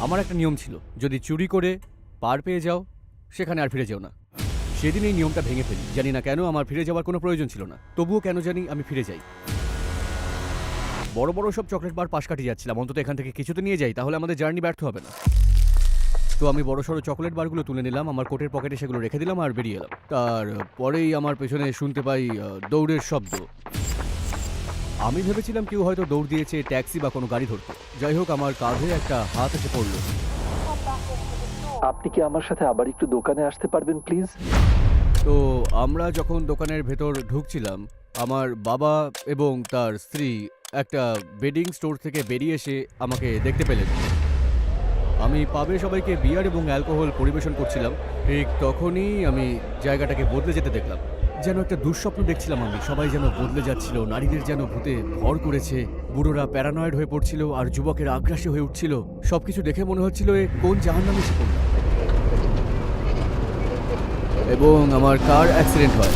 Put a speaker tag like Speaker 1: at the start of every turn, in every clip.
Speaker 1: আমার একটা নিয়ম ছিল, যদি চুরি করে পার পেয়ে যাও সেখানে আর ফিরে যেও না। সেদিন এই নিয়মটা ভেঙে ফেলি। জানি না কেন, আমার ফিরে যাওয়ার কোনো প্রয়োজন ছিল না, তবুও কেন জানি আমি ফিরে যাই। বড় বড় সব চকলেট বার পাশ কাটিয়ে যাচ্ছিলাম, অন্তত এখান থেকে কিছুতে নিয়ে যাই, তাহলে আমাদের জার্নি ব্যর্থ হবে না। তো আমি বড় সড়ো চকলেট বারগুলো তুলে নিলাম, আমার কোটের পকেটে সেগুলো রেখে দিলাম আর বেরিয়ে এলাম। তার পরেই আমার পেছনে শুনতে পাই দৌড়ের শব্দ। আমি ভেবেছিলাম কেউ হয়তো দৌড় দিয়েছে ট্যাক্সি বা কোনো গাড়ি ধরতে। যাই হোক, আমার কাঁধে একটা হাত এসে পড়লো।
Speaker 2: আপনি কি আমার সাথে আবার একটু দোকানে আসতে পারবেন প্লিজ?
Speaker 1: তো আমরা যখন দোকানের ভেতর ঢুকছিলাম, আমার বাবা এবং তার স্ত্রী একটা বেডিং স্টোর থেকে বেরিয়ে এসে আমাকে দেখতে পেলেন। আমি পাবে সবাইকে বিয়ার এবং অ্যালকোহল পরিবেশন করছিলাম। ঠিক তখনই আমি জায়গাটাকে বদলে যেতে দেখলাম। যেন একটা দুঃস্বপ্ন দেখছিলাম আমি। সবাই যেন বদলে যাচ্ছিল, নারীদের যেন ভূতে ভর করেছে, বুড়োরা প্যারানয়েড হয়ে পড়ছিল আর যুবকেরা আগ্রাসী হয়ে উঠছিল। সবকিছু দেখে মনে হচ্ছিল এ কোন জাহান্নামে এসে পড়লাম। এবং আমার কার অ্যাক্সিডেন্ট হয়।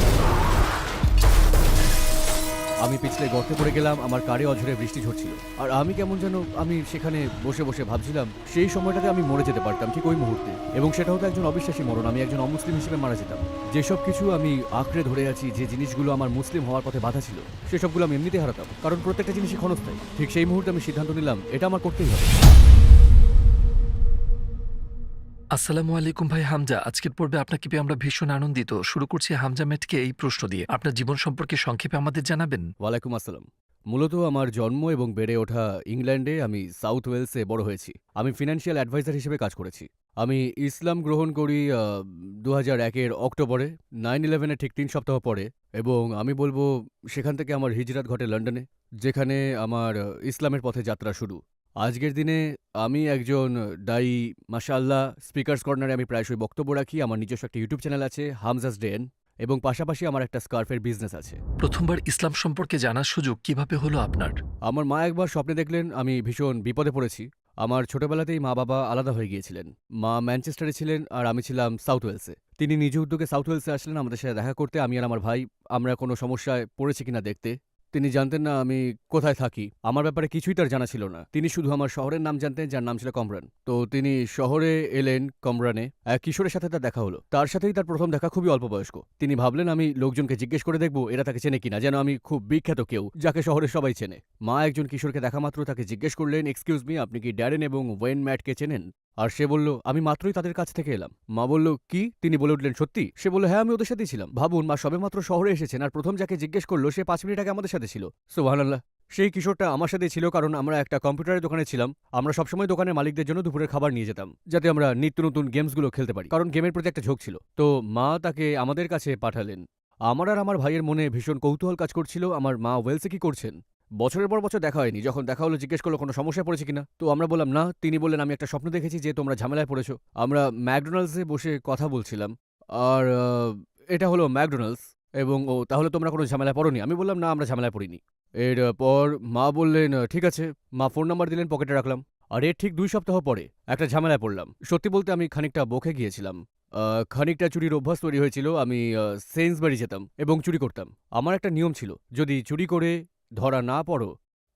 Speaker 1: আমি পিছলে গর্তে পড়ে গেলাম, আমার কারে অঝরে বৃষ্টি ঝরছিল। আর আমি কেমন যেন আমি সেখানে বসে বসে ভাবছিলাম সেই সময়টাতে আমি মরে যেতে পারতাম ঠিক ওই মুহূর্তে, এবং সেটা হতো একজন অবিশ্বাসী মরণ। আমি একজন অমুসলিম হিসেবে মারা যেতাম। যেসব কিছু আমি আঁকড়ে ধরে আছি, যে জিনিসগুলো আমার মুসলিম হওয়ার পথে বাধা ছিল, সেসবগুলো আমি এমনিতে হারাতাম, কারণ প্রত্যেকটা জিনিসই ক্ষণস্থায়ী। ঠিক সেই মুহূর্তে আমি সিদ্ধান্ত নিলাম এটা আমার করতেই হবে।
Speaker 3: আসসালামু আলাইকুম ভাই হামজা। আজকের পর্বে আপনাকে পেয়ে আমরা ভীষণ আনন্দিত। শুরু করছি হামজা মেটকে এই প্রশ্ন দিয়ে। আপনার জীবন সম্পর্কে সংক্ষেপে আমাদের জানাবেন?
Speaker 1: ওয়ালাইকুম আসসালাম। মূলত আমার জন্ম এবং বেড়ে ওঠা ইংল্যান্ডে। আমি সাউথ ওয়েলসে বড় হয়েছি। আমি ফিনান্সিয়াল অ্যাডভাইজার হিসেবে কাজ করেছি। আমি ইসলাম গ্রহণ করি ২০০১-এর অক্টোবরে, 9/11-এর ঠিক ৩ সপ্তাহ পরে। এবং আমি বলবো সেখান থেকে আমার হিজরাত ঘটে লন্ডনে, যেখানে আমার ইসলামের পথে যাত্রা শুরু। আজকের দিনে আমি একজন দায়ী, মাশাআল্লাহ। স্পিকার্স কর্নারে আমি প্রায়শই বক্তব্য রাখি। আমার নিজস্ব একটা ইউটিউব চ্যানেল আছে, হামজাস ডেন, এবং পাশাপাশি আমার একটা স্কার্ফের বিজনেস আছে।
Speaker 3: প্রথমবার ইসলাম সম্পর্কে জানার সুযোগ কিভাবে হলো আপনার?
Speaker 1: আমার মা একবার স্বপ্নে দেখলেন আমি ভীষণ বিপদে পড়েছি। আমার ছোটবেলাতেই মা-বাবা আলাদা হয়ে গিয়েছিলেন। মা ম্যানচেস্টারে ছিলেন আর আমি ছিলাম সাউথ ওয়েলসে। তিনি নিজ উদ্যোগে সাউথ ওয়েলসে আসলেন আমাদের সাথে দেখা করতে, আমি আর আমার ভাই আমরা কোনো সমস্যায় পড়েছি কিনা দেখতে। তিনি জানতেন না আমি কোথায় থাকি। আমার ব্যাপারে কিছুই তার জানা ছিল না। তিনি শুধু আমার শহরের নাম জানতেন, যার নাম ছিল কমরান। তো তিনি শহরে এলেন কমরানে। এক কিশোরের সাথে তার দেখা হলো। তার সাথেই তার প্রথম দেখা, খুবই অল্প বয়স্ক। তিনি ভাবলেন আমি লোকজনকে জিজ্ঞেস করে দেখব এরা তাকে চেনে কিনা, যেন আমি খুব বিখ্যাত কেউ যাকে শহরে সবাই চেনে। মা একজন কিশোরকে দেখা মাত্র তাকে জিজ্ঞেস করলেন, এক্সকিউজ মি, আপনি কি ড্যারেন এবং ওয়েন ম্যাটকে চেনেন? আর সে বলল আমি মাত্রই তাদের কাছ থেকে এলাম। মা বলল কি? তিনি বলে উঠলেন সত্যি? সে বলল হ্যাঁ, আমি ওদের সাথেই ছিলাম। ভাবুন, মা সবেমাত্র শহরে এসেছেন আর প্রথম যাকে জিজ্ঞেস করলো সে ৫ মিনিট আগে আমাদের সাথে ছিল। সুবহানাল্লাহ। সেই কিশোরটা আমার সাথেই ছিল, কারণ আমরা একটা কম্পিউটারের দোকানে ছিলাম। আমরা সবসময় দোকানের মালিকদের জন্য দুপুরের খাবার নিয়ে যেতাম, যাতে আমরা নিত্য নতুন গেমসগুলো খেলতে পারি, কারণ গেমের প্রতি একটা ঝোঁক ছিল। তো মা তাকে আমাদের কাছে পাঠালেন। আমার আর আমার ভাইয়ের মনে ভীষণ কৌতূহল কাজ করছিল আমার মা ওয়েলসে কি করছেন। বছরের পর বছর দেখা হয়নি। যখন দেখা হলো জিজ্ঞেস করলো কোনো সমস্যায় পড়েছে কিনা। তো আমরা বললাম না। তিনি বললেন আমি একটা স্বপ্ন দেখেছি যে তোমরা ঝামেলায় পড়েছো। আমরা ম্যাকডোনাল্ডসে বসে কথা বলছিলাম। আর এটা হলো ম্যাকডোনাল্ডস। এবং ও তাহলে তোমরা কোনো ঝামেলায় পড়োনি? আমি বললাম না, আমরা ঝামেলায় পড়িনি। এর পর মা বললেন ঠিক আছে। মা ফোন নাম্বার দিলেন, পকেটে রাখলাম। আর এর ঠিক ২ সপ্তাহ পরে একটা ঝামেলায় পড়লাম। সত্যি বলতে আমি খানিকটা বকে গিয়েছিলাম। খানিকটা চুরির অভ্যাস তৈরি হয়েছিল। আমি সেইন্সবারি যেতাম এবং চুরি করতাম। আমার একটা নিয়ম ছিল, যদি চুরি করে ধরা না পড়ো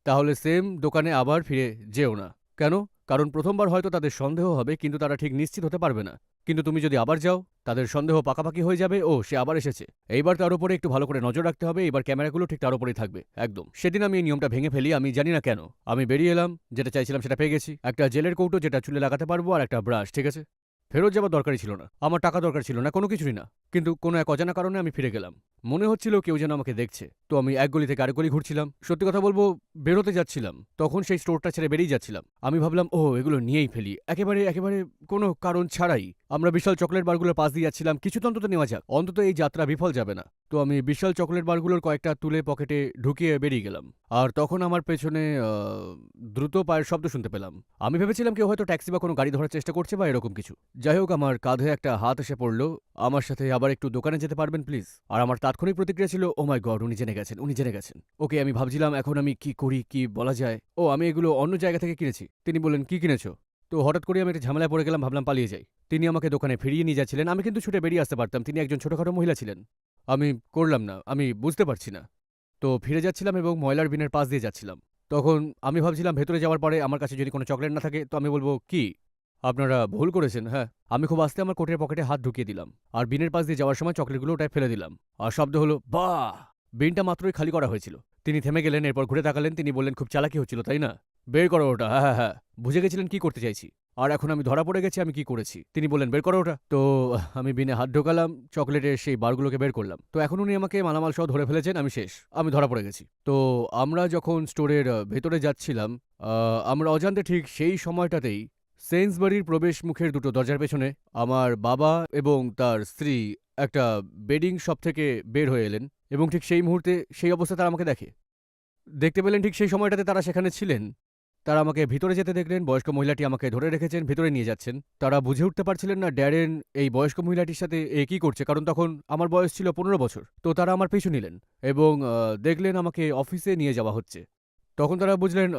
Speaker 1: তাহলে সেম দোকানে আবার ফিরে যেও না। কেন? কারণ প্রথমবার হয়তো তাদের সন্দেহ হবে, কিন্তু তারা ঠিক নিশ্চিত হতে পারবে না। কিন্তু তুমি যদি আবার যাও, তাদের সন্দেহ পাকাপাকি হয়ে যাবে, ও সে আবার এসেছে। এইবার তার উপরে একটু ভালো করে নজর রাখতে হবে। এবার ক্যামেরাগুলো ঠিক তার উপরেই থাকবে একদম। সেদিন আমি এই নিয়মটা ভেঙে ফেলি। আমি জানি না কেন। আমি বেরিয়ে এলাম, যেটা চাইছিলাম সেটা পেয়ে গেছি। একটা জেলের কৌটো যেটা চুলে লাগাতে পারবো, আর একটা ব্রাশ। ঠিক আছে, ফেরত যাবার দরকারই ছিল না। আমার টাকা দরকার ছিল না, কোনো কিছুরই না। কিন্তু কোনো এক অজানা কারণে আমি ফিরে গেলাম। মনে হচ্ছিল কেউ যেন আমাকে দেখছে। তো আমি এক গলি থেকে আরেক গলি ঘুরছিলাম। সত্যি কথা বলবো, বেরোতে যাচ্ছিলাম, তখন সেই স্টোরটা ছেড়ে বেরিয়ে যাচ্ছিলাম। আমি ভাবলাম ও এগুলো নিয়েই ফেলি, একেবারে একেবারে কোনো কারণ ছাড়াই। আমরা বিশাল চকলেট বারগুলোর পাশ দিয়ে যাচ্ছিলাম, কিছু তো অন্তত নেওয়া যাক, অন্তত এই যাত্রা বিফল যাবে না। তো আমি বিশাল চকলেট বারগুলোর কয়েকটা তুলে পকেটে ঢুকিয়ে বেরিয়ে গেলাম। আর তখন আমার পেছনে দ্রুত পায়ের শব্দ শুনতে পেলাম। আমি ভেবেছিলাম কেউ হয়তো ট্যাক্সি বা কোনো গাড়ি ধরার চেষ্টা করছে বা এরকম কিছু। যাই হোক, আমার কাঁধে একটা হাত এসে পড়লো। আমার সাথে আবার একটু দোকানে যেতে পারবেন প্লিজ? আর আমার তাৎক্ষণিক প্রতিক্রিয়া ছিল ও মাই গড, উনি জেনে গেছেন, উনি জেনে গেছেন। ওকে, আমি ভাবছিলাম এখন আমি কি করি, কি বলা যায়। ও আমি এগুলো অন্য জায়গা থেকে কিনেছি। তিনি বললেন কি কিনেছো? তো হঠাৎ করে আমি একটা ঝামেলায় পড়ে গেলাম, ভাবলাম পালিয়ে যাই। তিনি আমাকে দোকানে ফিরিয়ে নিয়ে যাচ্ছিলেন। আমি কিন্তু ছুটে বেরিয়ে আসতে পারতাম, তিনি একজন ছোটখাটো মহিলা ছিলেন। আমি করলাম না, আমি বুঝতে পারছি না। তো ফিরে যাচ্ছিলাম এবং ময়লার বিনের পাশ দিয়ে যাচ্ছিলাম। তখন আমি ভাবছিলাম ভেতরে যাওয়ার পরে আমার কাছে যদি কোনো চকলেট না থাকে তো আমি বলবো কি, আপনারা ভুল করেছেন, হ্যাঁ। আমি খুব আস্তে আমার কোটের পকেটে হাত ঢুকিয়ে দিলাম আর বিনের পাশ দিয়ে যাওয়ার সময় চকলেটগুলো ওটায় ফেলে দিলাম আর শব্দ হলো বাহ। বিনটা মাত্রই খালি করা হয়েছিল। তিনি থেমে গেলেন, এরপর ঘুরে তাকালেন, তিনি বললেন খুব চালাকি হচ্ছিল তাই না? বের করো ওটা। হ্যাঁ হ্যাঁ হ্যাঁ, বুঝে গেছিলেন কি করতে চাইছি। আর এখন আমি ধরা পড়ে গেছি আমি কি করেছি। তিনি বললেন বের করো ওটা। তো আমি বিনে হাত ঢোকালাম, চকলেটের সেই বারগুলোকে বের করলাম। তো এখন উনি আমাকে মালামাল সহ ধরে ফেলেছেন, আমি শেষ, আমি ধরা পড়ে গেছি। তো আমরা যখন স্টোরের ভেতরে যাচ্ছিলাম, আমরা অজান্তে ঠিক সেই সময়টাতেই সেইন্সবারির প্রবেশ মুখের দুটো দরজার পেছনে আমার বাবা এবং তার স্ত্রী একটা বেডিং শপ থেকে বের হয়ে এলেন এবং ঠিক সেই মুহূর্তে সেই অবস্থায় তারা আমাকে দেখতে পেলেন। ঠিক সেই সময়টাতে তারা সেখানে ছিলেন। তারা আমাকে ভিতরে যেতে দেখলেন, বয়স্ক মহিলাটি আমাকে ধরে রেখেছেন, ভিতরে নিয়ে যাচ্ছেন। তারা বুঝে উঠতে পারছিলেন না ড্যারেন এই বয়স্ক মহিলাটির সাথে এ কী করছে, কারণ তখন আমার বয়স ছিল 15 বছর। তো তারা আমার পিছু নিলেন এবং দেখলেন আমাকে অফিসে নিয়ে যাওয়া হচ্ছে। তখন তারা বুঝলেন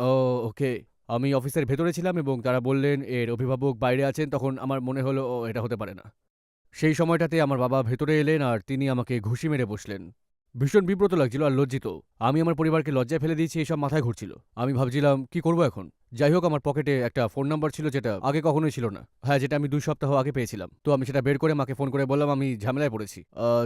Speaker 1: ওকে, আমি অফিসের ভেতরে ছিলাম এবং তারা বললেন এর অভিভাবক বাইরে আছেন। তখন আমার মনে হলো ও এটা হতে পারে না। সেই সময়টাতে আমার বাবা ভেতরে এলেন আর তিনি আমাকে ঘুষি মেরে বসলেন। ভীষণ বিব্রত লাগছিল আর লজ্জিত। আমি আমার পরিবারকে লজ্জায় ফেলে দিয়েছি এসব মাথায় ঘুরছিল। আমি ভাবছিলাম কি করব এখন। যাই হোক, আমার পকেটে একটা ফোন নাম্বার ছিল যেটা আগে কখনোই ছিল না। হ্যাঁ, যেটা আমি 2 সপ্তাহ আগে পেয়েছিলাম। তো আমি সেটা বের করে মাকে ফোন করে বললাম আমি ঝামেলায় পড়েছি।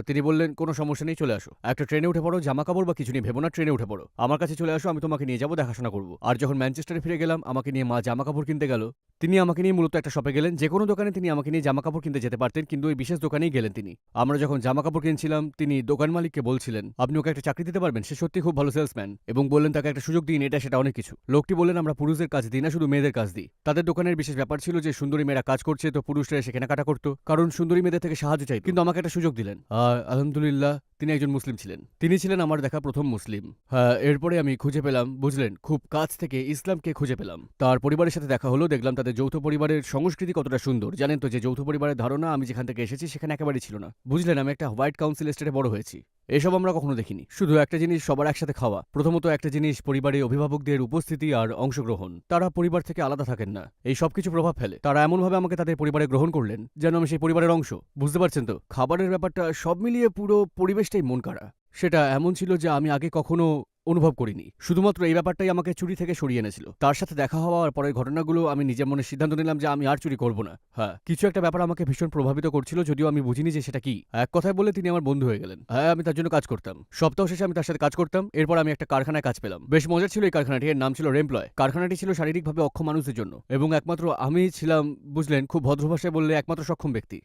Speaker 1: তিনি বললেন কোনো সমস্যা নেই, চলে আসো, একটা ট্রেনে উঠে পড়ো, জামা কাপড় বা কিছু নিয়ে ভেবো না, ট্রেনে উঠে পড়ো, আমার কাছে চলে আসো, আমি তোমাকে নিয়ে যাবো, দেখাশোনা করবো। আর যখন ম্যানচেস্টারে ফিরে গেলাম, আমাকে নিয়ে মা জামা কাপড় কিনতে গেল। তিনি আমাকে নিয়ে মূলত একটা শপে গেলেন। যে কোনো দোকানে তিনি আমাকে নিয়ে জামা কাপড় কিনতে যেতে পারতেন, কিন্তু ওই বিশেষ দোকানেই গেলেন তিনি। আমরা যখন জামা কাপড় কিনছিলাম, তিনি দোকান মালিককে বলছিলেন আপনি ওকে একটা চাকরি দিতে পারবেন, সে সত্যি খুব ভালো সেলসম্যান, এবং বললেন তাকে একটা সুযোগ দিন, এটা সেটা অনেক কিছু। লোকটি বললেন আমরা পুরুষদের কাজ দিই না, শুধু মেয়েদের কাজ দিই। তাদের দোকানের বিশেষ ব্যাপার ছিল যে সুন্দরী মেয়েরা কাজ করছে তো পুরুষরা এসে কেনাকাটা করতো, কারণ সুন্দরী মেয়েদের থেকে সাহায্য চাই। কিন্তু আমাকে একটা সুযোগ দিলেন আর আলহামদুলিল্লাহ তিনি একজন মুসলিম ছিলেন। তিনি ছিলেন আমার দেখা প্রথম মুসলিম। হ্যাঁ, এরপরে আমি খুঁজে পেলাম, বুঝলেন, খুব কাছ থেকে ইসলামকে খুঁজে পেলাম। তার পরিবারের সাথে দেখা হলো, দেখলাম তাদের যৌথ পরিবারের সংস্কৃতি কতটা সুন্দর। জানেন তো যে যৌথ পরিবারের ধারণা আমি যেখান থেকে এসেছি সেখানে একেবারেই ছিল না। বুঝলেন, আমি একটা হোয়াইট কাউন্সিল এস্টেটে বড় হয়েছি। এসব আমরা কখনো দেখিনি। শুধু একটা জিনিস সবার একসাথে খাওয়া। প্রথমত একটা জিনিস পরিবারে অভিভাবকদের উপস্থিতি আর অংশগ্রহণ। তারা পরিবার থেকে আলাদা থাকেন না, এই সবকিছু প্রভাব ফেলে। তারা এমনভাবে আমাকে তাদের পরিবারে গ্রহণ করলেন যেন আমি সেই পরিবারের অংশ। বুঝতে পারছেন তো, খাবারের ব্যাপারটা সব মিলিয়ে পুরো পরিবেশটাই মন কাড়া। সেটা এমন ছিল যে আমি আগে কখনো অনুভব করিনি। শুধুমাত্র এই ব্যাপারটাই আমাকে চুরি থেকে সরিয়ে এনেছিল। তার সাথে দেখা হওয়ার পরের ঘটনাগুলো আমি নিজের মনে সিদ্ধান্ত নিলাম যে আমি আর চুরি করব না। হ্যাঁ, কিছু একটা ব্যাপার আমাকে ভীষণ প্রভাবিত করছিল, যদিও আমি বুঝিনি যে সেটা কি। এক কথায় বলে তিনি আমার বন্ধু হয়ে গেলেন। হ্যাঁ, আমি তার জন্য কাজ করতাম। সপ্তাহ শেষে আমি তার সাথে কাজ করতাম। এরপর আমি একটা কারখানায় কাজ পেলাম। বেশ মজার ছিল এই কারখানাটি, এর নাম ছিল রেমপ্লয়। কারখানাটি ছিল শারীরিকভাবে অক্ষম মানুষদের জন্য এবং একমাত্র আমি ছিলাম, বুঝলেন, খুব ভদ্র ভাষায় বললে একমাত্র সক্ষম ব্যক্তি।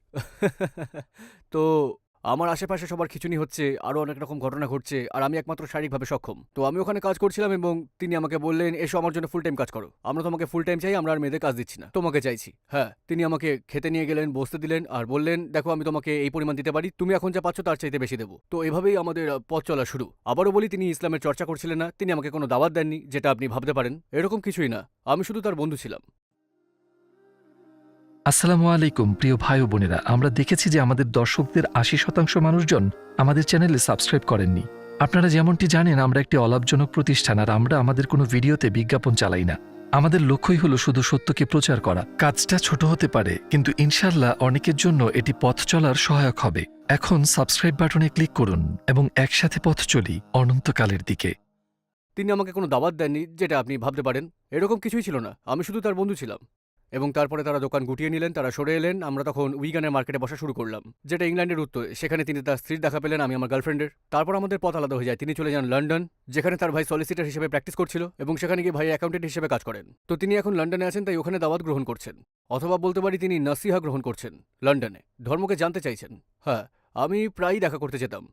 Speaker 1: তো আমার আশেপাশে সবার খিচুনি হচ্ছে, আরও অনেক রকম ঘটনা ঘটছে, আর আমি একমাত্র শারীরিকভাবে সক্ষম। তো আমি ওখানে কাজ করছিলাম এবং তিনি আমাকে বললেন এসো আমার জন্য ফুল টাইম কাজ করো, আমরা তোমাকে ফুল টাইম চাই, আমরা আর মেয়েদের কাজ দিচ্ছি না, তোমাকে চাইছি। হ্যাঁ, তিনি আমাকে খেতে নিয়ে গেলেন, বসতে দিলেন আর বললেন দেখো আমি তোমাকে এই পরিমাণ দিতে পারি, তুমি এখন যা পাচ্ছ তার চাইতে বেশি দেবো। তো এভাবেই আমাদের পথ চলা শুরু। আবারও বলি, তিনি ইসলামের চর্চা করছিলেন না, তিনি আমাকে কোনো দাওয়াত দেননি, যেটা আপনি ভাবতে পারেন। এরকম কিছুই না, আমি শুধু তার বন্ধু ছিলাম।
Speaker 3: আসসালামু আলাইকুম প্রিয় ভাই ও বোনেরা, আমরা দেখেছি যে আমাদের দর্শকদের 80% মানুষজন আমাদের চ্যানেলে সাবস্ক্রাইব করেননি। আপনারা যেমনটি জানেন আমরা একটি অলাভজনক প্রতিষ্ঠান, আর আমরা আমাদের কোনো ভিডিওতে বিজ্ঞাপন চালাই না। আমাদের লক্ষ্যই হলো শুধু সত্যকে প্রচার করা। কাজটা ছোট হতে পারে, কিন্তু ইনশাল্লাহ অনেকের জন্য এটি পথ চলার সহায়ক হবে। এখন সাবস্ক্রাইব বাটনে ক্লিক করুন এবং একসাথে পথ চলি অনন্তকালের দিকে।
Speaker 1: তিনি আমাকে কোনো দাওয়াত দেননি, যেটা আপনি ভাবতে পারেন। এরকম কিছুই ছিল না, আমি শুধু তার বন্ধু ছিলাম। এবং তারপরে তারা দোকান গুটিয়ে নিলেন, তারা সরে এলেন। আমরা তখন উইগানের মার্কেটে বসা শুরু করলাম, যেটা ইংল্যান্ডের উত্তরে। সেখানে তিনি তার স্ত্রীর দেখা পেলেন, আমি আমার গার্লফ্রেন্ডের। তারপর আমাদের পথ আলাদা হয়ে যায়। তিনি চলে যান লন্ডন, যেখানে তার ভাই সলিসিটার হিসেবে প্র্যাকটিস করছিল এবং সেখানে গিয়ে ভাই অ্যাকাউন্টেন্ট হিসেবে কাজ করেন। তো তিনি এখন লন্ডনে আছেন, তাই ওখানে দাওয়াত গ্রহণ করছেন, অথবা বলতে পারি তিনি নাসিহা গ্রহণ করছেন লন্ডনে। ধর্মকে জানতে চাইছেন। হ্যাঁ, আমি প্রায়ই দেখা করতে যেতাম।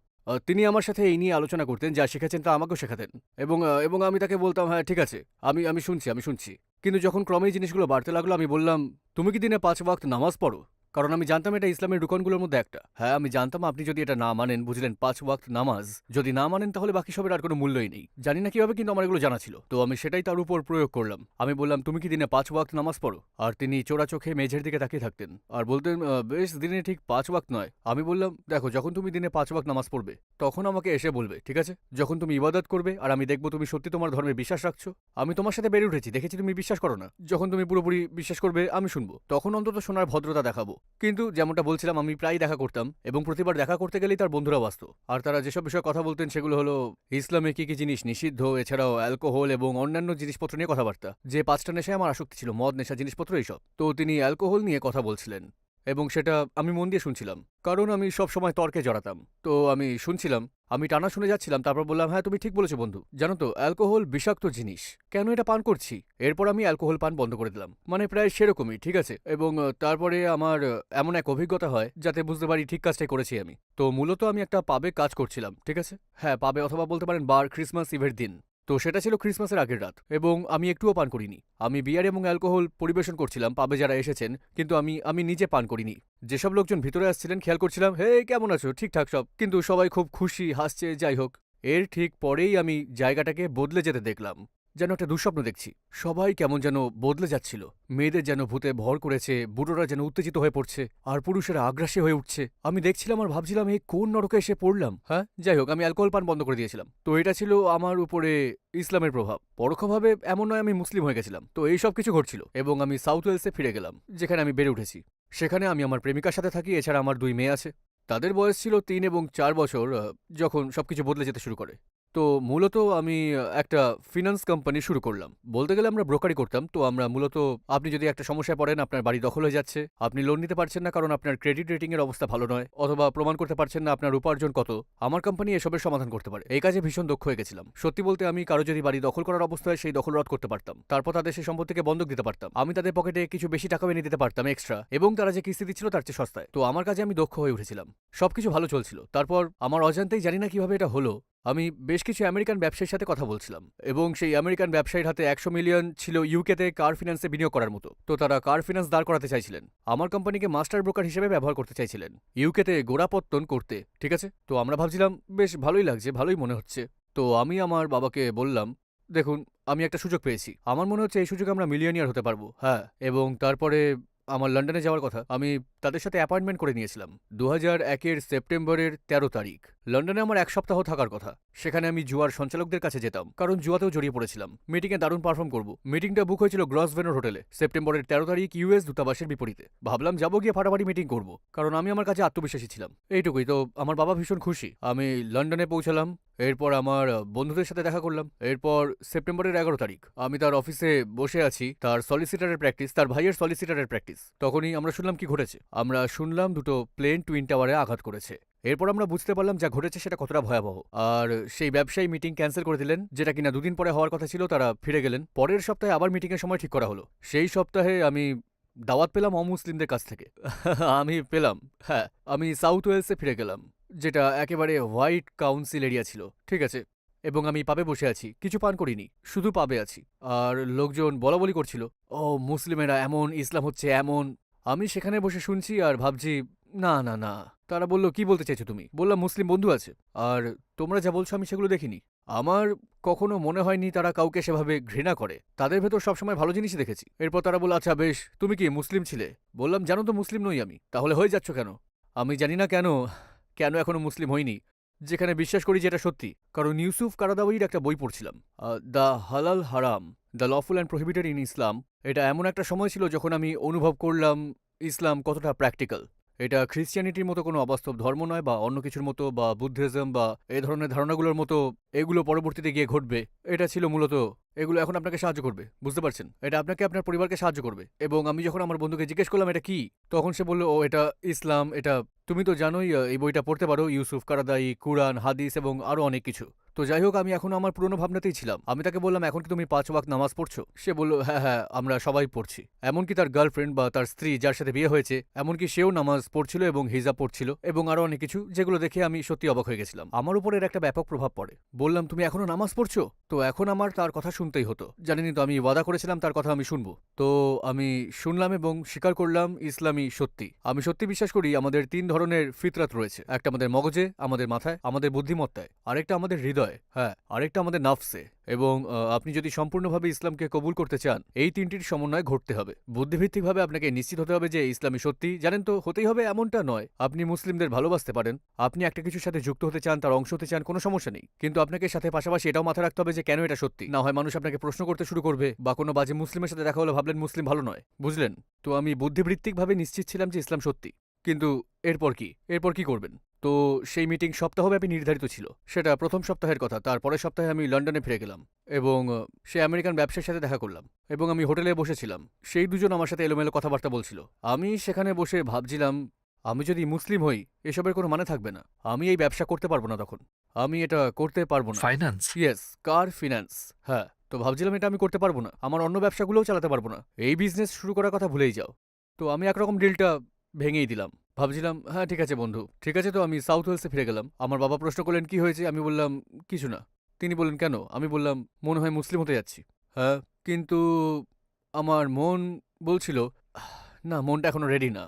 Speaker 1: তিনি আমার সাথে এই নিয়ে আলোচনা করতেন, যা শিখেছেন তা আমাকেও শেখাতেন। এবং আমি তাকে বলতাম হ্যাঁ ঠিক আছে, আমি শুনছি। কিন্তু যখন ক্রমেই জিনিসগুলো বাড়তে লাগলো, আমি বললাম তুমি কি দিনে 5 ওয়াক্ত নামাজ পড়ো? কারণ আমি জানতাম এটা ইসলামের রুকনগুলোর মধ্যে একটা। হ্যাঁ, আমি জানতাম আপনি যদি এটা না মানেন, বুঝলেন, 5 ওয়াক্ত নামাজ যদি না মানেন তাহলে বাকি সবের আর কোনো মূল্যই নেই। জানি না কিভাবে, কিন্তু আমার এগুলো জানা ছিল। তো আমি সেটাই তার উপর প্রয়োগ করলাম। আমি বললাম তুমি কি দিনে 5 ওয়াক্ত নামাজ পড়ো? আর তিনি চোরা চোখে মেঝের দিকে তাকিয়ে থাকতেন আর বলতেন বেশ, দিনে ঠিক 5 ওয়াক্ত নয়। আমি বললাম দেখো, যখন তুমি দিনে 5 ওয়াক্ত নামাজ পড়বে তখন আমাকে এসে বলবে, ঠিক আছে? যখন তুমি ইবাদত করবে আর আমি দেখবো তুমি সত্যি তোমার ধর্মে বিশ্বাস রাখছো। আমি তোমার সাথে বেড়ে উঠেছি, দেখেছি তুমি বিশ্বাস করো না। যখন তুমি পুরোপুরি বিশ্বাস করবে আমি শুনবো, তখন অন্তত শোনার ভদ্রতা দেখাবো। কিন্তু যেমনটা বলছিলাম আমি প্রায়ই দেখা করতাম এবং প্রতিবার দেখা করতে গেলেই তার বন্ধুরাও আসতো। আর তারা যেসব বিষয়ে কথা বলতেন সেগুলো হলো ইসলামে কি কি জিনিস নিষিদ্ধ, এছাড়াও অ্যালকোহল এবং অন্যান্য জিনিসপত্র নিয়ে কথাবার্তা। যে 5টা নেশায় আমার আসক্তি ছিল, মদ, নেশা, জিনিসপত্র এইসব। তো তিনি অ্যালকোহল নিয়ে কথা বলছিলেন এবং সেটা আমি মন দিয়ে শুনছিলাম, কারণ আমি সব সময় তর্কে জড়াতাম। তো আমি শুনছিলাম, আমি টানা শুনে যাচ্ছিলাম, তারপর বললাম, হ্যাঁ তুমি ঠিক বলেছো বন্ধু, জানো তো অ্যালকোহল বিষাক্ত জিনিস, কেন এটা পান করছি? এরপর আমি অ্যালকোহল পান বন্ধ করে দিলাম, মানে প্রায় সেরকমই, ঠিক আছে। এবং তারপরে আমার এমন এক অভিজ্ঞতা হয় যাতে বুঝতে পারি ঠিক কাজটাই করেছি আমি। তো মূলত আমি একটা পাবে কাজ করছিলাম, ঠিক আছে, হ্যাঁ পাবে অথবা বলতে পারেন বার, ক্রিসমাস ইভের দিন। তো সেটা ছিল ক্রিসমাসের আগের রাত এবং আমি একটুও পান করিনি। আমি বিয়ার এবং অ্যালকোহল পরিবেশন করছিলাম পাবে যারা এসেছেন, কিন্তু আমি নিজে পান করিনি। যেসব লোকজন ভিতরে আসছিলেন খেয়াল করছিলাম, হে কেমন আছো, ঠিকঠাক সব, কিন্তু সবাই খুব খুশি, হাসছে, যাই হোক। এর ঠিক পরেই আমি জায়গাটাকে বদলে যেতে দেখলাম, যেন একটা দুঃস্বপ্ন দেখছি। সবাই কেমন যেন বদলে যাচ্ছিল, মেয়েদের যেন ভূতে ভর করেছে, বুড়োরা যেন উত্তেজিত হয়ে পড়ছে, আর পুরুষেরা আগ্রাসী হয়ে উঠছে। আমি দেখছিলাম আর ভাবছিলাম এই কোন নরকে এসে পড়লাম। হ্যাঁ যাই হোক, আমি অ্যালকোহল পান বন্ধ করে দিয়েছিলাম। তো এটা ছিল আমার উপরে ইসলামের প্রভাব। পরোক্ষভাবে এমন নয় আমি মুসলিম হয়ে গেছিলাম। তো এই সব কিছু ঘটছিল এবং আমি সাউথ ওয়েলসে ফিরে গেলাম, যেখানে আমি বেড়ে উঠেছি। সেখানে আমি আমার প্রেমিকার সাথে থাকি, এছাড়া আমার 2 মেয়ে আছে। তাদের বয়স ছিল 3 এবং 4 বছর যখন সবকিছু বদলে যেতে শুরু করে। তো মূলত আমি একটা ফিন্যান্স কোম্পানি শুরু করলাম। বলতে গেলে আমরা ব্রোকারি করতাম। তো আমরা মূলত, আপনি যদি একটা সমস্যায় পড়েন, আপনার বাড়ি দখল হয়ে যাচ্ছে, আপনি লোন নিতে পারছেন না কারণ আপনার ক্রেডিট রেটিং এর অবস্থা ভালো নয়, অথবা প্রমাণ করতে পারছেন না আপনার উপার্জন কত, আমার কোম্পানি এসবের সমাধান করতে পারে। এই কাজে ভীষণ দক্ষ হয়ে গেছিলাম। সত্যি বলতে আমি কারো যদি বাড়ি দখল করার অবস্থায় সেই দখল রদ করতে পারতাম, তারপর তাদের সেই সম্পত্তিকে বন্ধক দিতে পারতাম, আমি তাদের পকেটে কিছু বেশি টাকা এনে দিতে পারতাম এক্সট্রা, এবং তারা যে কিস্তি দিচ্ছিল তার চেয়ে সস্তায়। তো আমার কাজে আমি দক্ষ হয়ে উঠেছিলাম, সবকিছু ভালো চলছিল। তারপর আমার অজান্তেই, জানি না কিভাবে এটা হলো, আমি বেশ কিছু আমেরিকান ব্যবসায়ীর সাথে কথা বলছিলাম এবং সেই আমেরিকান ব্যবসায়ীর হাতে 100 মিলিয়ন ছিল ইউকেতে কার ফিন্যান্সে বিনিয়োগ করার মতো। তো তারা কার ফিন্যান্স দাঁড় করাতে চাইছিলেন, আমার কোম্পানিকে মাস্টার ব্রোকার হিসেবে ব্যবহার করতে চাইছিলেন ইউকেতে গোড়াপত্তন করতে, ঠিক আছে। তো আমরা ভাবছিলাম বেশ ভালোই লাগছে, ভালোই মনে হচ্ছে। তো আমি আমার বাবাকে বললাম, দেখুন আমি একটা সুযোগ পেয়েছি, আমার মনে হচ্ছে এই সুযোগে আমরা মিলিয়নিয়ার হতে পারবো। হ্যাঁ, এবং তারপরে আমার লন্ডনে যাওয়ার কথা, আমি তাদের সাথে অ্যাপয়েন্টমেন্ট করে নিয়েছিলাম 2001-এর সেপ্টেম্বরের 13 তারিখ। লন্ডনে আমার 1 সপ্তাহ থাকার কথা। সেখানে আমি জুয়ার সঞ্চালকদের কাছে যেতাম, কারণ জুয়াতেও জড়িয়ে পড়েছিলাম। মিটিংয়ে দারুণ পারফর্ম করব। মিটিংটা বুক হয়েছিল গ্রসভেনর হোটেলে সেপ্টেম্বরের 13 তারিখ, ইউএস দূতাবাসের বিপরীতে। ভাবলাম যাবো, গিয়ে ফাটাফাটি মিটিং করব, কারণ আমি আমার কাছে আত্মবিশ্বাসী ছিলাম। এইটুকুই। তো আমার বাবা ভীষণ খুশি। আমি লন্ডনে পৌঁছালাম, এরপর আমার বন্ধুদের সাথে দেখা করলাম। এরপর সেপ্টেম্বরের 11 তারিখ আমি তার অফিসে বসে আছি, তার সলিসিটারের প্র্যাকটিস, তার ভাইয়ের সলিসিটারের প্র্যাকটিস। তখনই আমরা শুনলাম কি ঘটেছে। আমরা শুনলাম দুটো প্লেন টুইন টাওয়ারে আঘাত করেছে। এরপর আমরা বুঝতে পারলাম যা ঘটেছে সেটা কতটা ভয়াবহ। আর সেই ব্যবসায়ী মিটিং ক্যান্সেল করে দিলেন, যেটা কিনা 2 দিন পরে হওয়ার কথা ছিল। তারা ফিরে গেলেন। পরের সপ্তাহে আবার মিটিংয়ের সময় ঠিক করা হলো। সেই সপ্তাহে আমি দাওয়াত পেলাম অমুসলিমদের কাছ থেকে। আমি পেলাম, হ্যাঁ, আমি সাউথ ওয়েলসে ফিরে গেলাম, যেটা একেবারে হোয়াইট কাউন্সিল এরিয়া ছিল, ঠিক আছে। এবং আমি পাবে বসে আছি, কিছু পান করিনি, শুধু পাবে আছি। আর লোকজন বলাবলি করছিল, ও মুসলিমেরা এমন, ইসলাম হচ্ছে এমন। আমি সেখানে বসে শুনছি আর ভাবছি, না না না। তারা বলল, কি বলতে চাইছো তুমি? বললাম, মুসলিম বন্ধু আছে, আর তোমরা যা বলছো আমি সেগুলো দেখিনি। আমার কখনো মনে হয়নি তারা কাউকে সেভাবে ঘৃণা করে। তাদের ভেতর সবসময় ভালো জিনিসই দেখেছি। এরপর তারা বলল, আচ্ছা বেশ, তুমি কি মুসলিম ছিলে? বললাম, জানো তো মুসলিম নই আমি। তাহলে হয়ে যাচ্ছ কেন? আমি জানি না কেন কেন এখনো মুসলিম হইনি, যেখানে বিশ্বাস করি যে এটা সত্যি। কারণ ইউসুফ কারাদাওয়ির একটা বই পড়ছিলাম, the halal haram, the lawful and prohibited in Islam. এটা এমন একটা সময় ছিল যখন আমি অনুভব করলাম ইসলাম কতটা প্র্যাকটিক্যাল। এটা খ্রিস্টিয়ানিটির মতো কোনো অবাস্তব ধর্ম নয়, বা অন্য কিছুর মতো, বা বুদ্ধিজম বা এই ধরনের ধারণাগুলোর মতো এগুলো পরবর্তীতে গিয়ে ঘটবে। এটা ছিল মূলত, এগুলো এখন আপনাকে সাহায্য করবে, বুঝতে পারছেন? এটা আপনাকে, আপনার পরিবারকে সাহায্য করবে। এবং আমি যখন আমার বন্ধুকে জিজ্ঞেস করলাম এটা কি, তখন সে বলল, ও এটা ইসলাম, এটা তুমি তো জানোই, এই বইটা পড়তে পারো, ইউসুফ কারাদাই, কুরআন, হাদিস এবং আরো অনেক কিছু। তো যাই হোক, আমি এখনো আমার পুরনো ভাবনাতেই ছিলাম। আমি তাকে বললাম, এখন কি তুমি 5 ওয়াক্ত নামাজ পড়ছো? সে বলল, হ্যাঁ হ্যাঁ, আমরা সবাই পড়ছি। এমনকি তার গার্লফ্রেন্ড বা তার স্ত্রী যার সাথে বিয়ে হয়েছে, এমনকি সেও নামাজ পড়ছিল এবং হিজাব পড়ছিল এবং আরো অনেক কিছু, যেগুলো দেখে আমি সত্যি অবাক হয়ে গেছিলাম। আমার উপর এর একটা ব্যাপক প্রভাব পড়ে। বললাম, তুমি এখনো নামাজ পড়ছো? তো এখন আমার তার কথা শুনতেই হতো। জানিনি তো, আমি ওয়াদা করেছিলাম তার কথা আমি শুনবো। তো আমি শুনলাম এবং স্বীকার করলাম ইসলামই সত্যি। আমি সত্যি বিশ্বাস করি আমাদের 3 ধরনের ফিতরাত রয়েছে। একটা আমাদের মগজে, আমাদের মাথায়, আমাদের বুদ্ধিমত্তায়, আরেকটা আমাদের হৃদয়ে, হ্যাঁ, আরেকটা আমাদের নাফসে। এবং আপনি যদি সম্পূর্ণভাবে ইসলামকে কবুল করতে চান এই তিনটির সমন্বয় ঘটতে হবে। বুদ্ধিভিত্তিকভাবে আপনাকে নিশ্চিত হতে হবে যে ইসলামই সত্যি। জানেন তো, হতেই হবে এমনটা নয়। আপনি মুসলিমদের ভালোবাসতে পারেন, আপনি একটা কিছুর সাথে যুক্ত হতে চান, তার অংশ হতে চান, কোনো সমস্যা নেই। কিন্তু আপনাকে সাথে পাশাপাশি এটাও মাথায় রাখতে হবে যে কেন এটা সত্যি। না হয় মানুষ আপনাকে প্রশ্ন করতে শুরু করবে, বা কোনো বাজে মুসলিমের সাথে দেখা হলে ভাবলেন মুসলিম ভালো নয়, বুঝলেন? তো আমি বুদ্ধিবৃত্তিকভাবে নিশ্চিত ছিলাম যে ইসলাম সত্যি। কিন্তু এরপর কি করবেন? তো সেই মিটিং সপ্তাহব্যাপী নির্ধারিত ছিল। সেটা প্রথম সপ্তাহের কথা। তার পরের সপ্তাহে আমি লন্ডনে ফিরে গেলাম এবং সে আমেরিকান ব্যবসায়ীর সাথে দেখা করলাম এবং আমি হোটেলে বসেছিলাম। সেই দুজন আমার সাথে এলোমেলো কথাবার্তা বলছিল। আমি সেখানে বসে ভাবছিলাম, আমি যদি মুসলিম হই এসবের কোনো মানে থাকবে না। আমি এই ব্যবসা করতে পারবো না তখন। আমি এটা করতে পারবো না।
Speaker 3: ফাইন্যান্স?
Speaker 1: ইয়েস, কার ফিন্যান্স। হ্যাঁ, তো ভাবছিলাম এটা আমি করতে পারবো না। আমার অন্য ব্যবসাগুলোও চালাতে পারবো না। এই বিজনেস শুরু করার কথা ভুলেই যাও। তো আমি একরকম ডিলটা ভেঙেই দিলাম। ভাবছিলাম, হ্যাঁ ঠিক আছে বন্ধু, ঠিক আছে। তো আমি সাউথ ওয়েলসে ফিরে গেলাম। আমার বাবা প্রশ্ন করলেন কি হয়েছে, আমি বললাম কিছু না। তিনি বললেন কেন, আমি বললাম মনে হয় মুসলিম হতে যাচ্ছি। হ্যাঁ, কিন্তু আমার মন বলছিল না, মনটা এখনো রেডি না।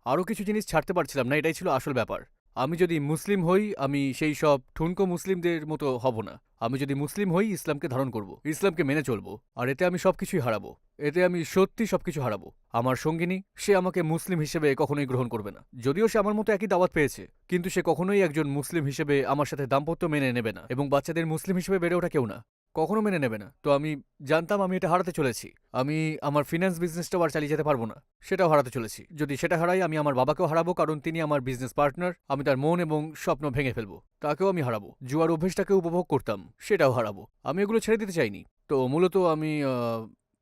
Speaker 1: আরও কিছু জিনিস ছাড়তে পারছিলাম না, এটাই ছিল আসল ব্যাপার। আমি যদি মুসলিম হই আমি সেই সব ঠুনকো মুসলিমদের মতো হব না। আমি যদি মুসলিম হই ইসলামকে ধারণ করব, ইসলামকে মেনে চলবো, আর এতে আমি সবকিছুই হারাবো। এতে আমি সত্যি সবকিছু হারাবো। আমার সঙ্গিনী, সে আমাকে মুসলিম হিসেবে কখনোই গ্রহণ করবে না। যদিও সে আমার মতো একই দাওয়াত পেয়েছে, কিন্তু সে কখনোই একজন মুসলিম হিসেবে আমার সাথে দাম্পত্য মেনে নেবে না, এবং বাচ্চাদের মুসলিম হিসেবে বেড়ে ওঠা কেউ না, কখনো মেনে নেবে না। তো আমি জানতাম আমি এটা হারাতে চলেছি। আমি আমার ফিন্যান্স বিজনেসটাও আর চালিয়ে যেতে পারবো না, সেটাও হারাতে চলেছি। যদি সেটা হারাই আমি আমার বাবাকেও হারাবো, কারণ তিনি আমার বিজনেস পার্টনার। আমি তার মন এবং স্বপ্ন ভেঙে ফেলবো, তাকেও আমি হারাবো। জুয়ার অভ্যেসটাকে উপভোগ করতাম, সেটাও হারাবো। আমি এগুলো ছেড়ে দিতে চাইনি। তো মূলত আমি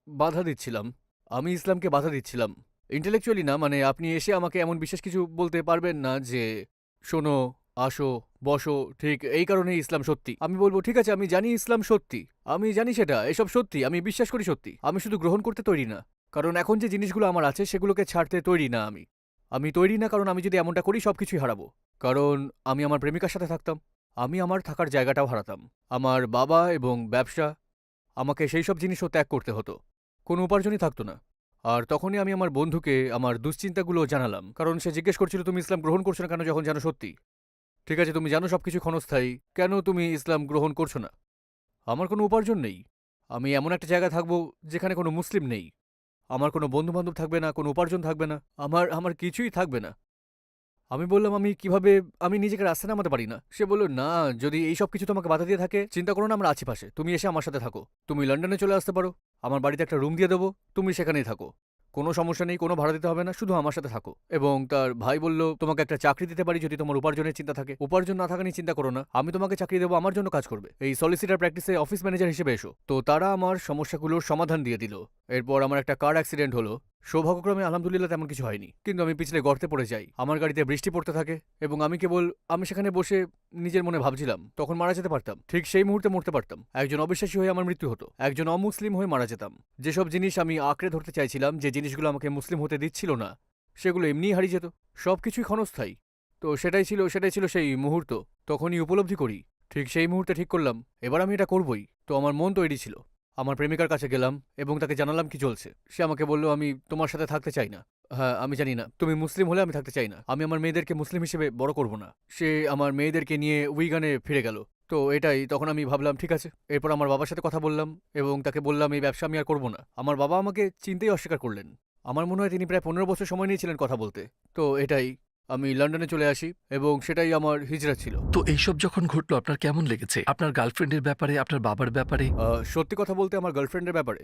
Speaker 1: বাধা দিচ্ছিলাম। আমি ইসলামকে বাধা দিচ্ছিলাম, ইন্টেলেকচুয়ালি না। মানে আপনি এসে আমাকে এমন বিশেষ কিছু বলতে পারবেন না যে শোনো, আসো, বসো, ঠিক এই কারণেই ইসলাম সত্যি। আমি বলবো ঠিক আছে, আমি জানি ইসলাম সত্যি, আমি জানি সেটা, এসব সত্যি, আমি বিশ্বাস করি সত্যি। আমি শুধু গ্রহণ করতে তৈরি না, কারণ এখন যে জিনিসগুলো আমার আছে সেগুলোকে ছাড়তে তৈরি না। আমি তৈরি না, কারণ আমি যদি এমনটা করি সবকিছুই হারাবো। কারণ আমি আমার প্রেমিকার সাথে থাকতাম, আমি আমার থাকার জায়গাটাও হারাতাম। আমার বাবা এবং ব্যবসা, আমাকে সেই সব জিনিসও ত্যাগ করতে হতো, কোনো উপার্জনই থাকতো না। আর তখনই আমি আমার বন্ধুকে আমার দুশ্চিন্তাগুলো জানালাম, কারণ সে জিজ্ঞেস করছিল তুমি ইসলাম গ্রহণ করছো না কেন, যখন জানো সত্যি। ঠিক আছে, তুমি জানো সবকিছু ক্ষণস্থায়ী, কেন তুমি ইসলাম গ্রহণ করছো না? আমার কোনো উপার্জন নেই, আমি এমন একটা জায়গায় থাকবো যেখানে কোনো মুসলিম নেই, আমার কোনো বন্ধুবান্ধব থাকবে না, কোনো উপার্জন থাকবে না, আমার আমার কিছুই থাকবে না। আমি বললাম আমি কিভাবে, আমি নিজেকে রাস্তা নামাতে পারি না। সে বলল না, যদি এই সব কিছু তোমাকে বাধা দিয়ে থাকে, চিন্তা করো না, আমরা আছি পাশে, তুমি এসে আমার সাথে থাকো। তুমি লন্ডনে চলে আসতে পারো, আমার বাড়িতে একটা রুম দিয়ে দেবো, তুমি সেখানেই থাকো, কোনো সমস্যা নেই, কোনো ভাড়া দিতে হবে না, শুধু আমার সাথে থাকো। এবং তার ভাই বলল তোমাকে একটা চাকরি দিতে পারি যদি তোমার উপার্জনের চিন্তা থাকে। উপার্জন না থাকা নিয়ে চিন্তা করো না, আমি তোমাকে চাকরি দেবো, আমার জন্য কাজ করবে, এই সলিসিটার প্র্যাকটিসে অফিস ম্যানেজার হিসেবে এসো। তো তারা আমার সমস্যাগুলোর সমাধান দিয়ে দিল। এরপর আমার একটা কার অ্যাক্সিডেন্ট হলো। সৌভাগ্যক্রমে আলহামদুলিল্লাহ তেমন কিছু হয়নি, কিন্তু আমি পিছলে গর্তে পড়ে যাই। আমার গাড়িতে বৃষ্টি পড়তে থাকে এবং আমি সেখানে বসে নিজের মনে ভাবছিলাম তখন মারা যেতে পারতাম, ঠিক সেই মুহূর্তে মরতে পারতাম। একজন অবিশ্বাসী হয়ে আমার মৃত্যু হতো, একজন অমুসলিম হয়ে মারা যেতাম। যেসব জিনিস আমি আঁকড়ে ধরতে চাইছিলাম, যে জিনিসগুলো আমাকে মুসলিম হতে দিচ্ছিল না, সেগুলো এমনিই হারিয়ে যেত। সবকিছুই ক্ষণস্থায়ী। তো সেটাই ছিল সেই মুহূর্ত। তখনই উপলব্ধি করি, ঠিক সেই মুহূর্তে ঠিক করলাম এবার আমি এটা করবই। তো আমার মন তৈরি ছিল। আমার প্রেমিকার কাছে গেলাম এবং তাকে জানালাম কি চলছে। সে আমাকে বলল আমি তোমার সাথে থাকতে চাই না। হ্যাঁ, আমি জানি না, তুমি মুসলিম হলে আমি থাকতে চাই না। আমি আমার মেয়েদেরকে মুসলিম হিসেবে বড় করব না। সে আমার মেয়েদেরকে নিয়ে উইগানে ফিরে গেল। তো এটাই, তখন আমি ভাবলাম ঠিক আছে। এরপর আমার বাবার সাথে কথা বললাম এবং তাকে বললাম এই ব্যবসা আমি আর করব না। আমার বাবা আমাকে চিনতেই অস্বীকার করলেন। আমার মনে হয় তিনি প্রায় 15 বছর সময় নিয়েছিলেন কথা বলতে। তো এটাই, আমি লন্ডনে চলে আসি এবং সেটাই আমার হিজরা ছিল।
Speaker 3: তো এইসব যখন ঘটলো আপনার কেমন লেগেছে? আপনার গার্লফ্রেন্ডের ব্যাপারে, আপনার বাবার ব্যাপারে?
Speaker 1: সত্যি কথা বলতে আমার গার্লফ্রেন্ডের ব্যাপারে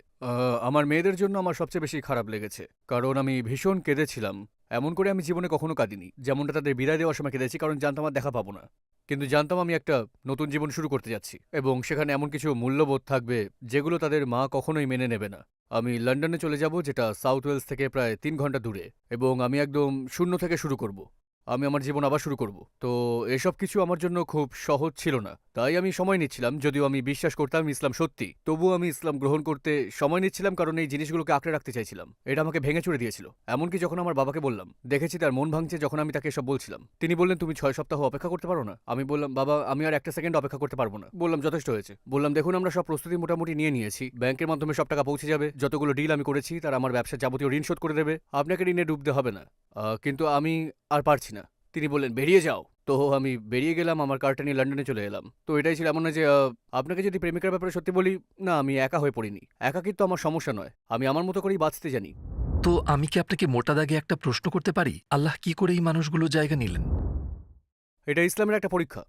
Speaker 1: আমার মেয়েদের জন্য আমার সবচেয়ে বেশি খারাপ লেগেছে, কারণ আমি ভীষণ কেঁদেছিলাম। এমন করে আমি জীবনে কখনো কাঁদিনি যেমনটা তাদের বিদায় দেওয়ার সময় কেঁদেছি, কারণ জানতাম আর দেখা পাবো না। কিন্তু জানতাম আমি একটা নতুন জীবন শুরু করতে যাচ্ছি এবং সেখানে এমন কিছু মূল্যবোধ থাকবে যেগুলো তাদের মা কখনোই মেনে নেবে না। আমি লন্ডনে চলে যাব, যেটা সাউথ ওয়েলস থেকে প্রায় 3 ঘন্টা দূরে, এবং আমি একদম শূন্য থেকে শুরু করব। আমি আমার জীবন আবার শুরু করব। তো এসব কিছু আমার জন্য খুব সহজ ছিল না, তাই আমি সময় নিচ্ছিলাম। যদিও আমি বিশ্বাস করতাম ইসলাম সত্যি, তবুও আমি ইসলাম গ্রহণ করতে সময় নিচ্ছিলাম, কারণ এই জিনিসগুলোকে আঁকড়ে রাখতে চাইছিলাম। এটা আমাকে ভেঙে চুরে দিয়েছিল। এমনকি যখন আমার বাবাকে বললাম, দেখেছি তার মন ভাঙছে যখন আমি তাকে এসব বলছিলাম। তিনি বললেন তুমি 6 সপ্তাহ অপেক্ষা করতে পারো না? আমি বললাম বাবা, আমি আর একটা সেকেন্ড অপেক্ষা করতে পারবো না। বললাম যথেষ্ট হয়েছে। বললাম দেখুন, আমরা সব প্রস্তুতি মোটামুটি নিয়ে নিয়েছি, ব্যাংকের মাধ্যমে সব টাকা পৌঁছে যাবে। যতগুলো ডিল আমি করেছি তারা আমার ব্যবসার যাবতীয় ঋণ শোধ করে দেবে, আপনাকে ঋণে ডুবতে হবে না। কিন্তু আমি আর পারছি না। তিনি বললেন বেরিয়ে যাও। তো আমি বেরিয়ে গেলাম, আমার কারটা নিয়ে লন্ডনে চলে এলাম। তো এটাই ছিল, এমন না যে আপনাকে যদি প্রেমিকার ব্যাপারে সত্যি বলি, না আমি একা হয়ে পড়িনি। একাকিত্ব আমার সমস্যা নয়, আমি আমার মতো করেই বাঁচতে জানি।
Speaker 3: তো আমি কি আপনাকে মোটা দাগে একটা প্রশ্ন করতে পারি, আল্লাহ কি করে এই মানুষগুলোর জায়গা নিলেন?
Speaker 1: এটা ইসলামের একটা পরীক্ষা।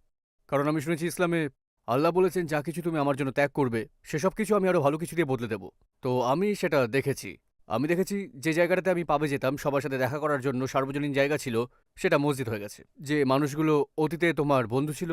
Speaker 1: কারণ আমি শুনেছি ইসলামে আল্লাহ বলেছেন যা কিছু তুমি আমার জন্য ত্যাগ করবে সেসব কিছু আমি আরো ভালো কিছু দিয়ে বদলে দেব। তো আমি সেটা দেখেছি। আমি দেখেছি যে জায়গাটাতে আমি পাবে যেতাম সবার সাথে দেখা করার জন্য সার্বজনীন জায়গা ছিল, সেটা মসজিদ হয়ে গেছে। যে মানুষগুলো অতীতে তোমার বন্ধু ছিল,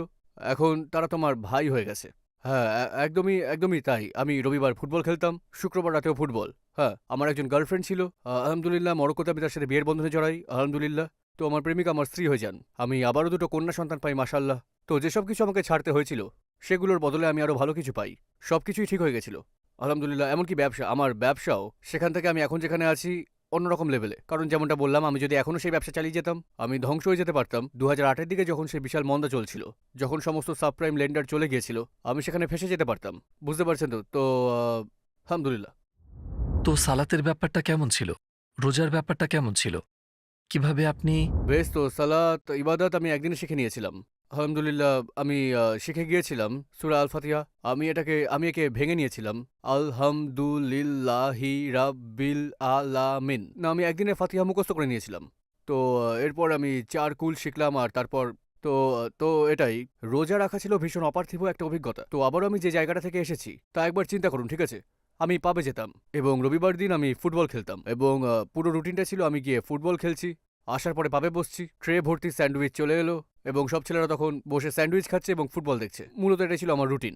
Speaker 1: এখন তারা তোমার ভাই হয়ে গেছে। হ্যাঁ, একদমই একদমই তাই। আমি রবিবার ফুটবল খেলতাম, শুক্রবার রাতেও ফুটবল। হ্যাঁ, আমার একজন গার্লফ্রেন্ড ছিল, আলহামদুলিল্লাহ মরক্কোতে আমি তার সাথে বিয়ের বন্ধনে জড়াই, আলহামদুলিল্লাহ। তো আমার প্রেমিকা আমার স্ত্রী হয়ে যান, আমি আবারও দুটো কন্যা সন্তান পাই, মাশাআল্লাহ। তো যেসব কিছু আমাকে ছাড়তে হয়েছিল সেগুলোর বদলে আমি আরো ভালো কিছু পাই। সবকিছুই ঠিক হয়ে গেছিল, আলহামদুলিল্লাহ। এমনকি ব্যবসা, আমার ব্যবসাও সেখান থেকে আমি এখন যেখানে আছি অন্যরকম লেভেলে। কারণ যেমনটা বললাম, আমি যদি এখনো সেই ব্যবসা চালিয়ে যেতাম আমি ধ্বংস হয়ে যেতে পারতাম। 2008-এর দিকে যখন সেই বিশাল মন্দা চলছিল, যখন সমস্ত সাবপ্রাইম লেন্ডার চলে গিয়েছিল, আমি সেখানে ফেসে যেতে পারতাম। বুঝতে পারছেন তো? তো আলহামদুলিল্লাহ।
Speaker 3: তো সালাতের ব্যাপারটা কেমন ছিল? রোজার ব্যাপারটা কেমন ছিল? কিভাবে আপনি?
Speaker 1: বেশ, তো সালাত ইবাদত আমি একদিনে শিখে নিয়েছিলাম, আলহামদুলিল্লাহ। আমি শিখে গিয়েছিলাম সূরা আল ফাতিহা। আমি একে ভেঙে নিয়েছিলাম, আলহামদুলিল্লাহি রাব্বিল আলামিন। না, আমি একদিনে ফাতিহা মুখস্থ করে নিয়েছিলাম। তো এরপর আমি 4 কুল শিখলাম, আর তারপর তো তো এটাই। রোজা রাখা ছিল ভীষণ অপার্থিব একটা অভিজ্ঞতা। তো আবারও আমি যে জায়গাটা থেকে এসেছি তা একবার চিন্তা করুন, ঠিক আছে? আমি পাবে যেতাম এবং রবিবার দিন আমি ফুটবল খেলতাম, এবং পুরো রুটিনটা ছিল আমি গিয়ে ফুটবল খেলছি, আসার পরে পাবে বসছি, ট্রে ভর্তি স্যান্ডউইচ চলে এলো, এবং সব ছেলেরা তখন বসে স্যান্ডউইচ খাচ্ছে এবং ফুটবল দেখছে। মূলত এটাই ছিল আমার রুটিন।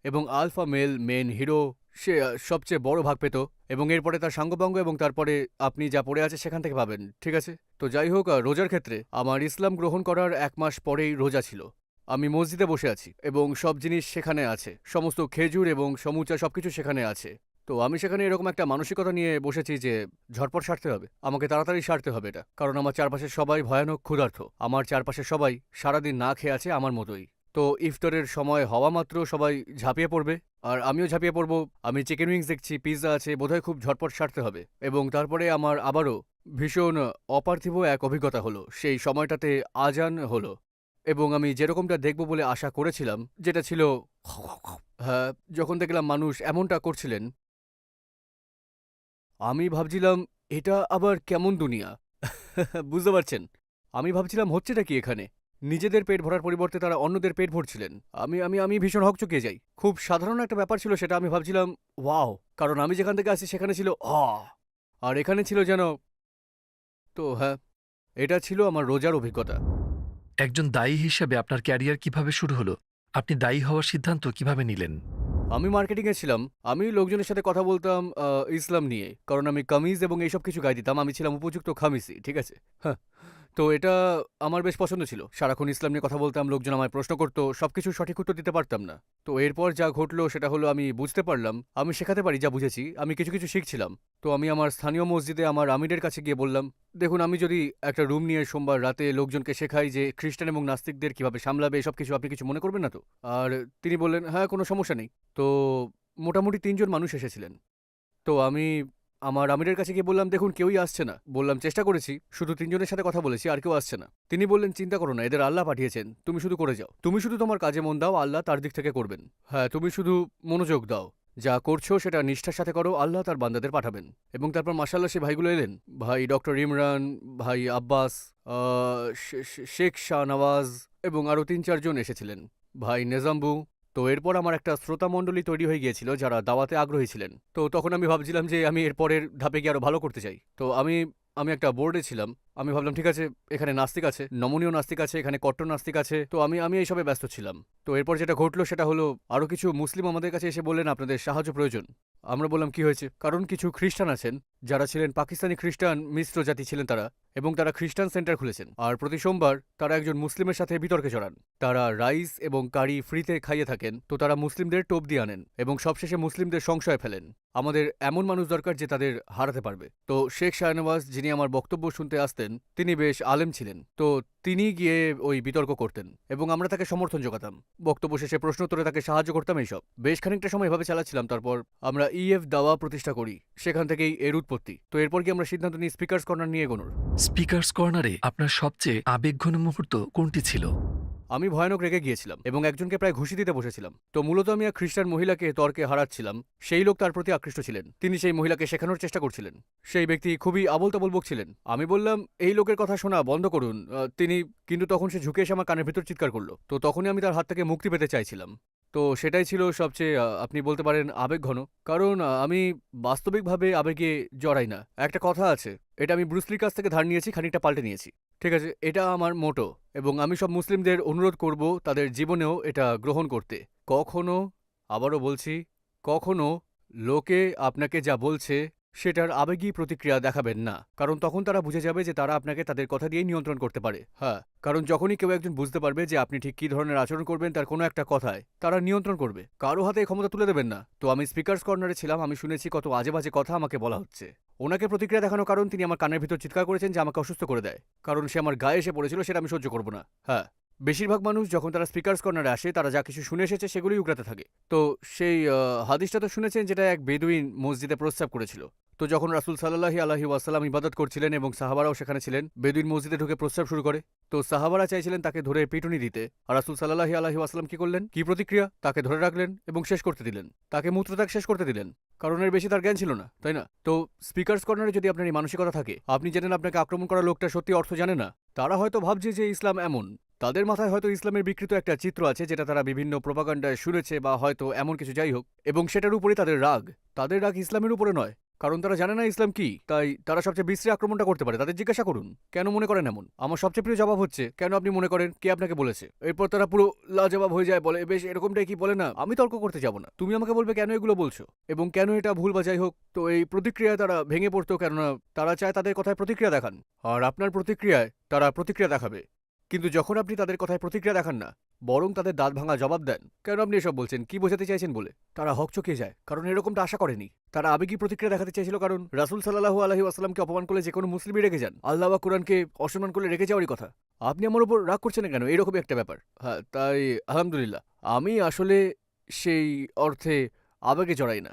Speaker 1: এবং আলফা মেল মেন হিরো সে সবচেয়ে বড় ভাগ পেত, এবং এরপরে তার সাঙ্গপাঙ্গ, এবং তারপরে আপনি যা পড়ে আছে সেখান থেকে পাবেন, ঠিক আছে? তো যাই হোক, রোজার ক্ষেত্রে আমার ইসলাম গ্রহণ করার 1 মাস পরেই রোজা ছিল। আমি মসজিদে বসে আছি এবং সব জিনিস সেখানে আছে, সমস্ত খেজুর এবং সমুচা সবকিছু সেখানে আছে। তো আমি সেখানে এরকম একটা মানসিকতা নিয়ে বসেছি যে ঝটপট সারতে হবে, আমাকে তাড়াতাড়ি সারতে হবে এটা। কারণ আমার চারপাশে সবাই ভয়ানক ক্ষুধার্ত, আমার চারপাশে সবাই সারাদিন না খেয়ে আছে আমার মতোই। তো ইফতারের সময় হওয়া মাত্র সবাই ঝাঁপিয়ে পড়বে, আর আমিও ঝাঁপিয়ে পড়ব। আমি চিকেন উইংস দেখছি, পিৎজা আছে, বোধহয় খুব ঝটপট সারতে হবে। এবং তারপরে আমার আবারও ভীষণ অপার্থিব এক অভিজ্ঞতা হলো। সেই সময়টাতে আজান হলো, এবং আমি যেরকমটা দেখব বলে আশা করেছিলাম, যেটা ছিল, হ্যাঁ, যখন দেখলাম মানুষ এমনটা করছিলেন, আমি ভাবছিলাম এটা আবার কেমন দুনিয়া। বুঝতে পারছেন? আমি ভাবছিলাম হচ্ছেটা কি এখানে। নিজেদের পেট ভরার পরিবর্তে তারা অন্যদের পেট ভরছিলেন। আমি আমি আমি ভীষণ হকচকিয়ে যাই। খুব সাধারণ একটা ব্যাপার ছিল সেটা, আমি ভাবছিলাম ওয়াও! কারণ আমি যেখান থেকে আসি সেখানে ছিল আর এখানে ছিল যেন। তো হ্যাঁ, এটা ছিল আমার রোজার অভিজ্ঞতা।
Speaker 3: একজন দায়ী হিসেবে আপনার ক্যারিয়ার কিভাবে শুরু হলো? আপনি দায়ী হওয়ার সিদ্ধান্ত কিভাবে নিলেন?
Speaker 1: আমি মার্কেটিংয়ে ছিলাম। আমি লোকজনের সাথে কথা বলতাম ইসলাম নিয়ে। কারণ আমি কামিজ এবং এইসব কিছু গায়ে দিতাম। আমি ছিলাম উপযুক্ত খামিসি, ঠিক আছে? হ্যাঁ। তো এটা আমার বেশ পছন্দ ছিল। সারাক্ষণ ইসলাম নিয়ে কথা বলতাম, লোকজন আমায় প্রশ্ন করত, সবকিছুর সঠিক উত্তর দিতে পারতাম না। তো এরপর যা ঘটলো সেটা হলো আমি বুঝতে পারলাম, আমি শেখাতে পারি যা বুঝেছি, আমি কিছু কিছু শিখছিলাম। তো আমি আমার স্থানীয় মসজিদে আমার আমিরের কাছে গিয়ে বললাম, দেখুন আমি যদি একটা রুম নিয়ে সোমবার রাতে লোকজনকে শেখাই যে খ্রিস্টান এবং নাস্তিকদের কিভাবে সামলাবে এসব কিছু, আপনি কিছু মনে করবেন না তো? আর তিনি বললেন, হ্যাঁ, কোনো সমস্যা নেই। তো মোটামুটি ৩ জন মানুষ এসেছিলেন। তো আমি আমার আমিরের কাছে গিয়ে বললাম, দেখুন কেউই আসছে না। বললাম চেষ্টা করেছি, শুধু ৩ জনের সাথে কথা বলেছি, আর কেউ আসছে না। তিনি বললেন, চিন্তা করো না, এদের আল্লাহ পাঠিয়েছেন, তুমি শুধু করে যাও। তুমি শুধু তোমার কাজে মন দাও, আল্লাহ তার দিক থেকে করবেন। হ্যাঁ, তুমি শুধু মনোযোগ দাও, যা করছো সেটা নিষ্ঠার সাথে করো, আল্লাহ তার বান্দাদের পাঠাবেন। এবং তারপর মাশাআল্লাহ সে ভাইগুলো এলেন, ভাই ডক্টর ইমরান, ভাই আব্বাস, শেখ শাহনওয়াজ, এবং আরও ৩-৪ জন এসেছিলেন, ভাই নেজাম্বু। তো এরপর আমার একটা শ্রোতামণ্ডলী তৈরি হয়ে গিয়েছিল যারা দাওয়াতে আগ্রহী ছিলেন। তো তখন আমি ভাবছিলাম যে আমি এর পরের ধাপে গিয়ে আরও ভালো করতে চাই। তো আমি একটা বোর্ডে ছিলাম। আমি ভাবলাম ঠিক আছে, এখানে নাস্তিক আছে, নমনীয় নাস্তিক আছে, এখানে কট্টর নাস্তিক আছে। তো আমি এইসবে ব্যস্ত ছিলাম। তো এরপর যেটা ঘটলো সেটা হলো, আরও কিছু মুসলিম আমাদের কাছে এসে বললেন আপনাদের সাহায্য প্রয়োজন। আমরা বললাম কি হয়েছে? কারণ কিছু খ্রিস্টান আছেন যারা ছিলেন পাকিস্তানি খ্রিস্টান মিশ্র জাতি ছিলেন তারা, এবং তারা খ্রিস্টান সেন্টার খুলেছেন, আর প্রতি সোমবার তারা একজন মুসলিমের সাথে বিতর্কে জড়ান। তারা রাইস এবং কারি ফ্রিতে খাইয়ে থাকেন, তো তারা মুসলিমদের টোপ দিয়ে আনেন এবং সবশেষে মুসলিমদের সংশয়ে ফেলেন। আমাদের এমন মানুষ দরকার যে তাদের হারাতে পারবে। তো শেখ শাহনওয়াজ, যিনি আমার বক্তব্য শুনতে আসতেন, তিনি বেশ আলেম ছিলেন। তো তিনি গিয়ে ওই বিতর্ক করতেন এবং আমরা তাকে সমর্থন যোগাতাম। বক্তব্য শেষে প্রশ্ন উত্তরে তাকে সাহায্য করতাম এইসব। বেশ খানিকটা সময় এভাবে চালাচ্ছিলাম। তারপর আমরা ইএফ দাওয়া প্রতিষ্ঠা করি, সেখান থেকেই এর উৎপত্তি। তো এরপর কি আমরা সিদ্ধান্ত নিই স্পিকার্স কর্নার নিয়ে এগোনোর।
Speaker 3: স্পিকার্স কর্নারে আপনার সবচেয়ে আবেগঘন মুহূর্ত কোনটি ছিল?
Speaker 1: আমি ভয়ানক রেগে গিয়েছিলাম এবং একজনকে প্রায় ঘুষি দিতে বসেছিলাম। তো মূলত আমি এক খ্রিস্টান মহিলাকে তর্কে হারাচ্ছিলাম। সেই লোক তার প্রতি আকৃষ্ট ছিলেন। তিনি সেই মহিলাকে শেখানোর চেষ্টা করছিলেন। সেই ব্যক্তি খুবই আবোল তাবোল বকছিলেন। আমি বললাম, এই লোকের কথা শোনা বন্ধ করুন। কিন্তু তখন সে ঝুঁকে এসে আমার কানের ভেতর চিৎকার করলো। তো তখনই আমি তার হাত থেকে মুক্তি পেতে চাইছিলাম। তো সেটাই ছিল সবচেয়ে আপনি বলতে পারেন আবেগঘন। কারণ আমি বাস্তবিকভাবে আবেগে জড়াই না। একটা কথা আছে, এটা আমি ব্রুসলির কাছ থেকে ধার নিয়েছি, খানিকটা পাল্টে নিয়েছি। ঠিক আছে, এটা আমার মোটো এবং আমি সব মুসলিমদের অনুরোধ করব তাদের জীবনেও এটা গ্রহণ করতে। কখনো, আবারও বলছি, কখনো লোকে আপনাকে যা বলছে সেটার আবেগী প্রতিক্রিয়া দেখাবেন না, কারণ তখন তারা বুঝে যাবে যে তারা আপনাকে তাদের কথা দিয়েই নিয়ন্ত্রণ করতে পারে। হ্যাঁ, কারণ যখনই কেউ একজন বুঝতে পারবে যে আপনি ঠিক কী ধরনের আচরণ করবেন তার কোনো একটা কথায়, তারা নিয়ন্ত্রণ করবে। কারো হাতে এই ক্ষমতা তুলে দেবেন না। তো আমি স্পিকার্স কর্নারে ছিলাম, আমি শুনেছি কত আজে বাজে কথা আমাকে বলা হচ্ছে। ওনাকে প্রতিক্রিয়া দেখানোর কারণ তিনি আমার কানের ভিতর চিৎকার করেছেন যে আমাকে অসুস্থ করে দেয়, কারণ সে আমার গায়ে এসে পড়েছিল, সেটা আমি সহ্য করব না। হ্যাঁ, বেশিরভাগ মানুষ যখন তারা স্পিকার্স কর্নারে আসে তারা যা কিছু শুনে এসেছে সেগুলোই উগড়াতে থাকে। তো সেই হাদিসটা তো শুনেছেন যেটা এক বেদুইন মসজিদে প্রস্রাব করেছিল। তো যখন রাসূল সাল্লাল্লাহু আলাইহি ওয়াসাল্লাম ইবাদত করছিলেন এবং সাহাবারাও সেখানে ছিলেন, বেদুইন মসজিদে ঢুকে প্রস্রাব শুরু করে। তো সাহাবারা চাইছিলেন তাকে ধরে পিটুনি দিতে, আর রাসূল সাল্লাল্লাহু আলাইহি ওয়াসাল্লাম কি করলেন, কি প্রতিক্রিয়া? তাকে ধরে রাখলেন এবং শেষ করতে দিলেন, তাকে মূত্রত্যাগ শেষ করতে দিলেন, কারণ এর বেশি তার জ্ঞান ছিল না, তাই না? তো স্পিকার্স কর্নারে যদি আপনার এই মানসিকতা থাকে, আপনি জানেন আপনাকে আক্রমণ করা লোকটা সত্যি অর্থ জানে না, তারা হয়তো ভাবছে যে ইসলাম এমন, তাদের মাথায় হয়তো ইসলামের বিকৃত একটা চিত্র আছে যেটা তারা বিভিন্ন প্রোপাগান্ডায় শুনেছে বা হয়তো এমন কিছু, যাই হোক, এবং সেটার উপরে তাদের রাগ। তাদের রাগ ইসলামের উপরে নয়, কারণ তারা জানে না ইসলাম কি, তাই তারা সবচেয়ে বিশ্রী আক্রমণটা করতে পারে। তাদের জিজ্ঞাসা করুন কেন মনে করেন এমন। আমার সবচেয়ে প্রিয় জবাব হচ্ছে, কেন আপনি মনে করেন, কে আপনাকে বলেছে? এরপর তারা পুরো লাজবাব হয়ে যায়, বলে বেশ এরকমটাই কি বলে না। আমি তর্ক করতে যাব না, তুমি আমাকে বলবে কেন এগুলো বলছো এবং কেন এটা ভুল বা যাই হোক। তো এই প্রতিক্রিয়ায় তারা ভেঙে পড়তো, কেননা তারা চায় তাদের কথায় প্রতিক্রিয়া দেখান, আর আপনার প্রতিক্রিয়ায় তারা প্রতিক্রিয়া দেখাবে। কিন্তু যখন আপনি তাদের কথায় প্রতিক্রিয়া দেখান না, বরং তাদের দাঁত ভাঙা জবাব দেন, কেন আপনি এসব বলছেন, কি বোঝাতে চাইছেন বলে, তারা হকচকিয়ে যায়, কারণ এরকমটা আশা করেনি। তারা আবেগী প্রতিক্রিয়া দেখাতে চাইছিল, কারণ রাসূল সাল্লাল্লাহু আলাইহি ওয়াসাল্লামকে অপমান করলে যে কোনো মুসলিমই রেগে যান। আল্লাহ বা কোরআনকে অসম্মান করলে রেগে যাওয়ারই কথা। আপনি আমার উপর রাগ করছেন কেন? এরকমই একটা ব্যাপার। হ্যাঁ, তাই আলহামদুলিল্লাহ আমি আসলে সেই অর্থে আবেগে জড়াই না।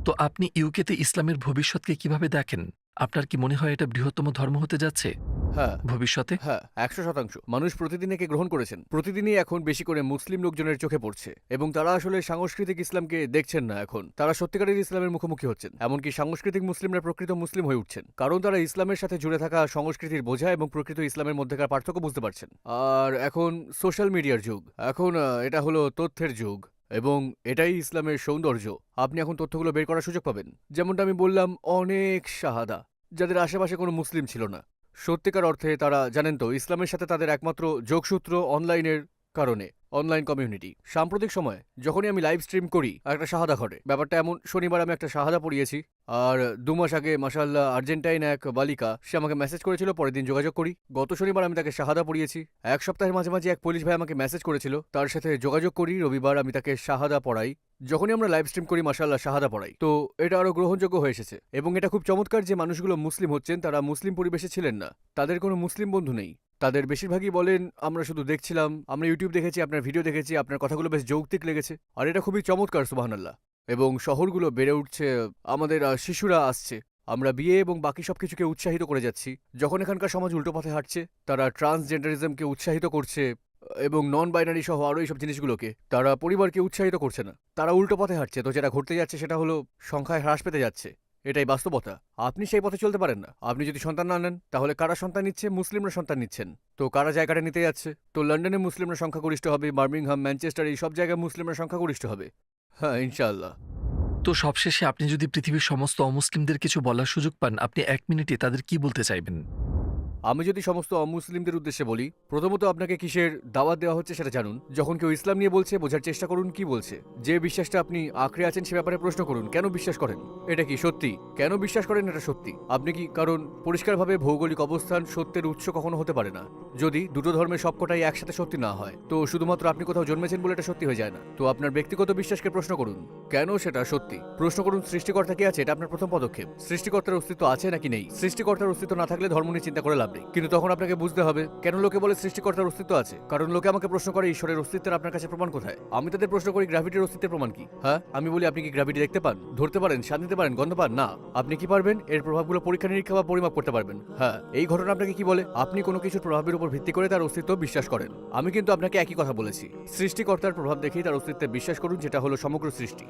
Speaker 3: তো আপনি ইউকেতে ইসলামের ভবিষ্যৎকে কিভাবে দেখেন? আপনার কি মনে হয় এটা বৃহত্তম ধর্ম হতে যাচ্ছে
Speaker 1: হ্যাঁ,
Speaker 3: ভবিষ্যতে?
Speaker 1: হ্যাঁ, 100%। মানুষ প্রতিদিন একে গ্রহণ করেছেন। প্রতিদিনই এখন বেশি করে মুসলিম লোকজনের চোখে পড়ছে এবং তারা আসলে সাংস্কৃতিক ইসলামকে দেখছেন না। এখন তারা সত্যিকারের ইসলামের মুখোমুখি হচ্ছেন। এমনকি সাংস্কৃতিক মুসলিমরা প্রকৃত মুসলিম হয়ে উঠছেন, কারণ তারা ইসলামের সাথে জুড়ে থাকা সংস্কৃতির বোঝা এবং প্রকৃত ইসলামের মধ্যেকার পার্থক্য বুঝতে পারছেন। আর এখন সোশ্যাল মিডিয়ার যুগ, এখন এটা হলো তথ্যের যুগ এবং এটাই ইসলামের সৌন্দর্য। আপনি এখন তথ্যগুলো বের করার সুযোগ পাবেন। যেমনটা আমি বললাম, অনেক শাহাদা যাদের আশেপাশে কোনো মুসলিম ছিল না, সত্যিকার অর্থে তারা জানেন তো ইসলামের সাথে তাদের একমাত্র যোগসূত্র অনলাইনের কারণে, অনলাইন কমিউনিটি। সাম্প্রতিক সময়ে যখনই আমি লাইভ স্ট্রিম করি একটা শাহাদা ঘটে। ব্যাপারটা এমন, শনিবার আমি একটা শাহাদা পড়িয়েছি, আর 2 মাস আগে মাশাআল্লাহ আর্জেন্টাইন এক বালিকা, সে আমাকে মেসেজ করেছিল, পরের দিন যোগাযোগ করি। গত শনিবার আমি তাকে শাহাদা পড়িয়েছি। এক সপ্তাহের মাঝে এক পুলিশ ভাই আমাকে মেসেজ করেছিল, তার সাথে যোগাযোগ করি, রবিবার আমি তাকে শাহাদা পড়াই। যখনই আমরা লাইভ স্ট্রিম করি মাশাআল্লাহ শাহাদা পড়াই। তো এটা আরো গ্রহণযোগ্য হয়ে এসেছে এবং এটা খুব চমৎকার যে মানুষগুলো মুসলিম হচ্ছেন তারা মুসলিম পরিবেশে ছিলেন না, তাদের কোনো মুসলিম বন্ধু নেই। তাদের বেশিরভাগই বলেন আমরা শুধু দেখছিলাম, আমরা ইউটিউব দেখেছি, আপনার ভিডিও দেখেছি, আপনার কথাগুলো বেশ যৌক্তিক লেগেছে। আর এটা খুবই চমৎকার, সুবহানাল্লাহ। এবং শহরগুলো বেড়ে উঠছে, আমাদের শিশুরা আসছে, আমরা বিয়ে এবং বাকি সবকিছুকে উৎসাহিত করে যাচ্ছি। যখন এখানকার সমাজ উল্টো পথে হাঁটছে, তারা ট্রান্সজেন্ডারিজমকে উৎসাহিত করছে এবং নন বাইনারি সহ আরও এইসব জিনিসগুলোকে, তারা পরিবারকে উৎসাহিত করছে না, তারা উল্টো পথে হাঁটছে। তো যেটা ঘটতে যাচ্ছে সেটা হলো সংখ্যায় হ্রাস পেতে যাচ্ছে, এটাই বাস্তবতা। আপনি সেই পথে চলতে পারেন না। আপনি যদি সন্তান না নেন, তাহলে কারা সন্তান নিচ্ছে? মুসলিমরা সন্তান নিচ্ছেন। তো কারা জায়গাটা নিতে যাচ্ছে? তো লন্ডনে মুসলিমরা সংখ্যাগরিষ্ঠ হবে, বার্মিংহাম, ম্যানচেস্টার, এই সব জায়গায় মুসলিমরা সংখ্যাগরিষ্ঠ হবে। হ্যাঁ, ইনশাআল্লাহ।
Speaker 3: তো সবশেষে আপনি যদি পৃথিবীর সমস্ত অমুসলিমদের কিছু বলার সুযোগ পান, আপনি 1 মিনিটে তাদের কি বলতে চাইবেন?
Speaker 1: আমি যদি সমস্ত অমুসলিমদের উদ্দেশ্যে বলি, প্রথমত আপনাকে কিসের দাওয়াত দেওয়া হচ্ছে সেটা জানুন। যখন কেউ ইসলাম নিয়ে বলছে, বোঝার চেষ্টা করুন কি বলছে। যে বিশ্বাসটা আপনি আঁকড়ে আছেন সে ব্যাপারে প্রশ্ন করুন, কেন বিশ্বাস করেন, এটা কি সত্যি? কেন বিশ্বাস করেন এটা সত্যি? আপনি কি, কারণ পরিষ্কারভাবে ভৌগোলিক অবস্থান সত্যের উৎস কখনো হতে পারে না। যদি দুটো ধর্মের সবকটাই একসাথে সত্যি না হয়, তো শুধুমাত্র আপনি কোথাও জন্মেছেন বলে এটা সত্যি হয়ে যায় না। তো আপনার ব্যক্তিগত বিশ্বাসকে প্রশ্ন করুন, কেন সেটা সত্যি। প্রশ্ন করুন সৃষ্টিকর্তা কি আছে, এটা আপনার প্রথম পদক্ষেপ। সৃষ্টিকর্তার অস্তিত্ব আছে নাকি নেই। সৃষ্টিকর্তার অস্তিত্ব না থাকলে ধর্ম নিয়ে চিন্তা করে লাভ নেই, কিন্তু তখন আপনাকে বুঝতে হবে কেন লোকে বলে সৃষ্টিকর্তার অস্তিত্ব আছে। কারণ লোকে আমাকে প্রশ্ন করে ঈশ্বরের অস্তিত্বের আপনার কাছে প্রমাণ কোথায়। আমি তাদের প্রশ্ন করি গ্র্যাভিটির অস্তিত্বের প্রমাণ কি। হ্যাঁ, আমি বলি আপনি কি গ্র্যাভিটি দেখতে পান, ধরতে পারেন, স্বাদ নিতে পারেন, গন্ধ পান? না। আপনি কি পারবেন এর প্রভাবগুলো পরীক্ষা নিরীক্ষা বা পরিমাপ করতে পারবেন? হ্যাঁ। এই ঘটনা আপনাকে কি বলে? আপনি কোনো কিছুর প্রভাবের উপর ভিত্তি করে তার অস্তিত্ব বিশ্বাস করেন। আমি কিন্তু আপনাকে একই কথা বলেছি, সৃষ্টিকর্তার প্রভাব দেখেই তার অস্তিত্বে বিশ্বাস করুন, যেটা হলো সমগ্র সৃষ্টি।